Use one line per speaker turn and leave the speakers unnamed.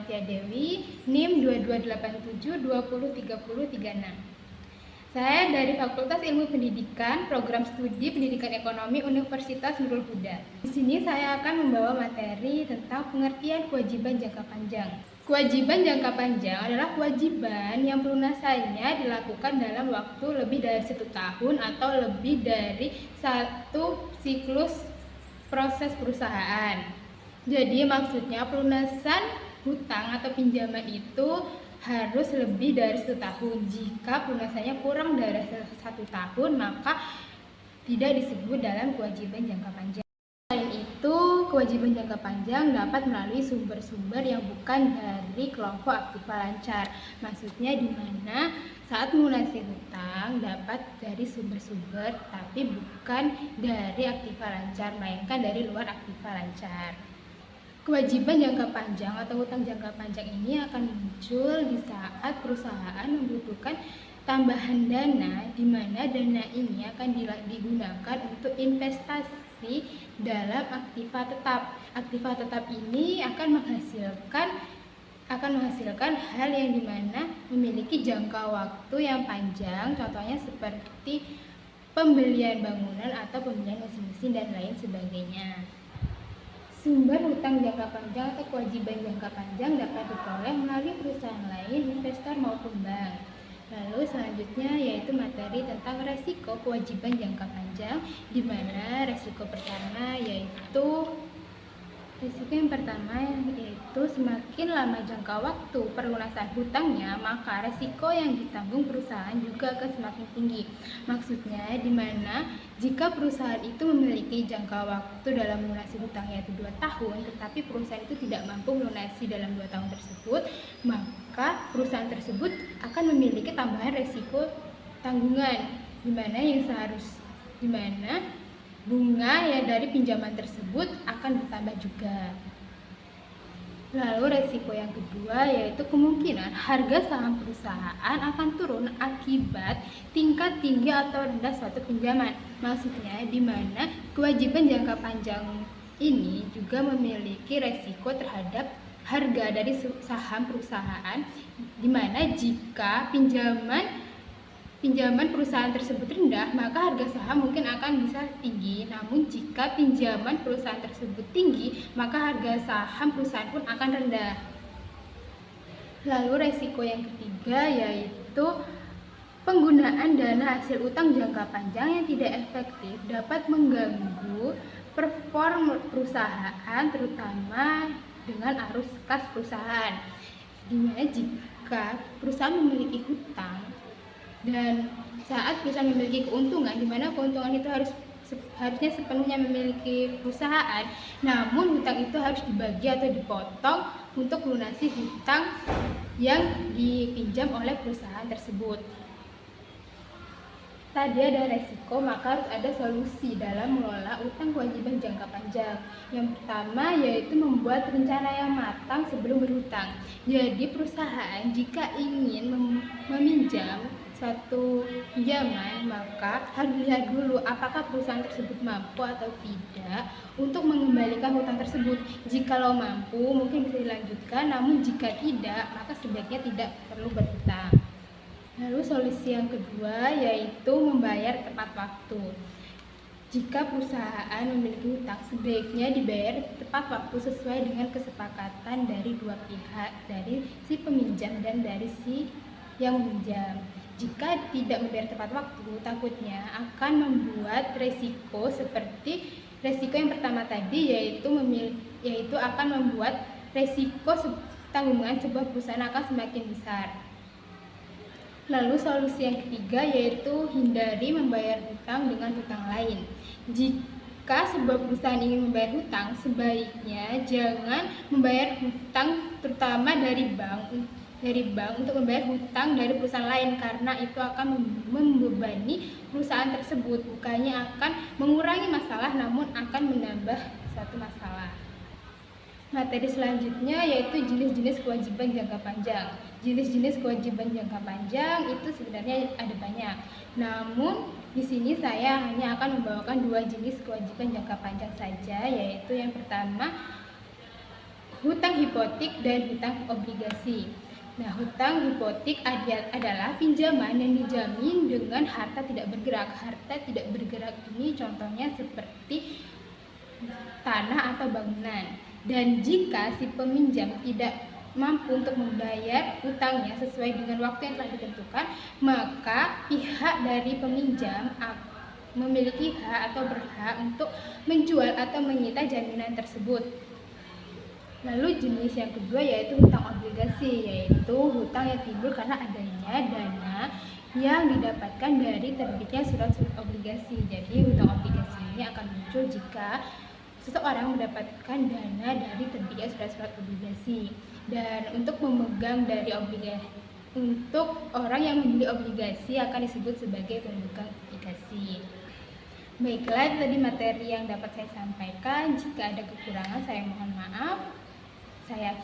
Amatia Dewi, NIM 2287203036. Saya dari Fakultas Ilmu Pendidikan, Program Studi Pendidikan Ekonomi Universitas Nurul Huda. Di sini saya akan membawa materi tentang pengertian kewajiban jangka panjang. Kewajiban jangka panjang adalah kewajiban yang pelunasannya dilakukan dalam waktu lebih dari 1 tahun atau lebih dari 1 siklus proses perusahaan. Jadi maksudnya pelunasan hutang atau pinjaman itu harus lebih dari 1 tahun. Jika pelunasannya kurang dari 1 tahun, maka tidak disebut dalam kewajiban jangka panjang. Selain itu, kewajiban jangka panjang dapat melalui sumber-sumber yang bukan dari kelompok aktiva lancar. Maksudnya di mana saat melunasi hutang dapat dari sumber-sumber tapi bukan dari aktiva lancar, melainkan dari luar aktiva lancar. Kewajiban jangka panjang atau hutang jangka panjang ini akan muncul di saat perusahaan membutuhkan tambahan dana, di mana dana ini akan digunakan untuk investasi dalam aktiva tetap. Aktiva tetap ini akan menghasilkan hal yang dimana memiliki jangka waktu yang panjang, contohnya seperti pembelian bangunan atau pembelian mesin-mesin dan lain sebagainya. Sumber hutang jangka panjang atau kewajiban jangka panjang dapat diperoleh melalui perusahaan lain, investor maupun bank. Lalu selanjutnya yaitu materi tentang resiko kewajiban jangka panjang, di mana resiko yang pertama yaitu semakin lama jangka waktu perlunasan hutangnya, maka resiko yang ditanggung perusahaan juga akan semakin tinggi. Maksudnya di mana jika perusahaan itu memiliki jangka waktu dalam melunasi hutangnya itu 2 tahun, tetapi perusahaan itu tidak mampu melunasi dalam 2 tahun tersebut, maka perusahaan tersebut akan memiliki tambahan resiko tanggungan, di mana bunga ya dari pinjaman tersebut akan bertambah juga. Lalu resiko yang kedua yaitu kemungkinan harga saham perusahaan akan turun akibat tingkat tinggi atau rendah suatu pinjaman. Maksudnya di mana kewajiban jangka panjang ini juga memiliki resiko terhadap harga dari saham perusahaan, di mana jika pinjaman perusahaan tersebut rendah, maka harga saham mungkin akan bisa tinggi. Namun jika pinjaman perusahaan tersebut tinggi, maka harga saham perusahaan pun akan rendah. Lalu resiko yang ketiga yaitu penggunaan dana hasil utang jangka panjang yang tidak efektif dapat mengganggu performa perusahaan, terutama dengan arus kas perusahaan. Dimana jika perusahaan memiliki hutang dan saat perusahaan memiliki keuntungan, di mana keuntungan itu harusnya sepenuhnya memiliki perusahaan, namun hutang itu harus dibagi atau dipotong untuk melunasi hutang yang dipinjam oleh perusahaan tersebut. Tadi ada resiko, maka harus ada solusi dalam mengelola utang kewajiban jangka panjang. Yang pertama yaitu membuat rencana yang matang sebelum berhutang. Jadi perusahaan jika ingin meminjam satu pinjaman, maka harus dilihat dulu apakah perusahaan tersebut mampu atau tidak untuk mengembalikan hutang tersebut. Jikalau mampu, mungkin bisa dilanjutkan, namun jika tidak, maka sebaiknya tidak perlu berhutang. Lalu solusi yang kedua yaitu membayar tepat waktu. Jika perusahaan memiliki hutang, sebaiknya dibayar tepat waktu sesuai dengan kesepakatan dari dua pihak, dari si peminjam dan dari si yang meminjam. Jika tidak membayar tepat waktu, takutnya akan membuat resiko seperti resiko yang pertama tadi, yaitu akan membuat resiko tanggungan sebuah perusahaan akan semakin besar. Lalu solusi yang ketiga yaitu hindari membayar hutang dengan hutang lain. Jika sebuah perusahaan ingin membayar hutang, sebaiknya jangan membayar hutang terutama dari bank untuk membayar hutang dari perusahaan lain, karena itu akan membebani perusahaan tersebut, bukannya akan mengurangi masalah namun akan menambah suatu masalah. Materi selanjutnya yaitu jenis-jenis kewajiban jangka panjang. Jenis-jenis kewajiban jangka panjang itu sebenarnya ada banyak. Namun di sini saya hanya akan membawakan 2 jenis kewajiban jangka panjang saja, yaitu yang pertama hutang hipotek dan hutang obligasi. Nah, hutang hipotek adalah pinjaman yang dijamin dengan harta tidak bergerak. Harta tidak bergerak ini contohnya seperti tanah atau bangunan. Dan jika si peminjam tidak mampu untuk membayar hutangnya sesuai dengan waktu yang telah ditentukan, maka pihak dari peminjam memiliki hak atau berhak untuk menjual atau menyita jaminan tersebut. Lalu jenis yang kedua yaitu hutang obligasi, yaitu hutang yang timbul karena adanya dana yang didapatkan dari terbitnya surat-surat obligasi. Jadi hutang obligasi ini akan muncul jika seseorang mendapatkan dana dari terbitnya surat-surat obligasi. Dan untuk memegang dari obligasi, untuk orang yang membeli obligasi akan disebut sebagai pemegang obligasi. Baiklah, tadi materi yang dapat saya sampaikan. Jika ada kekurangan, saya mohon maaf. Saya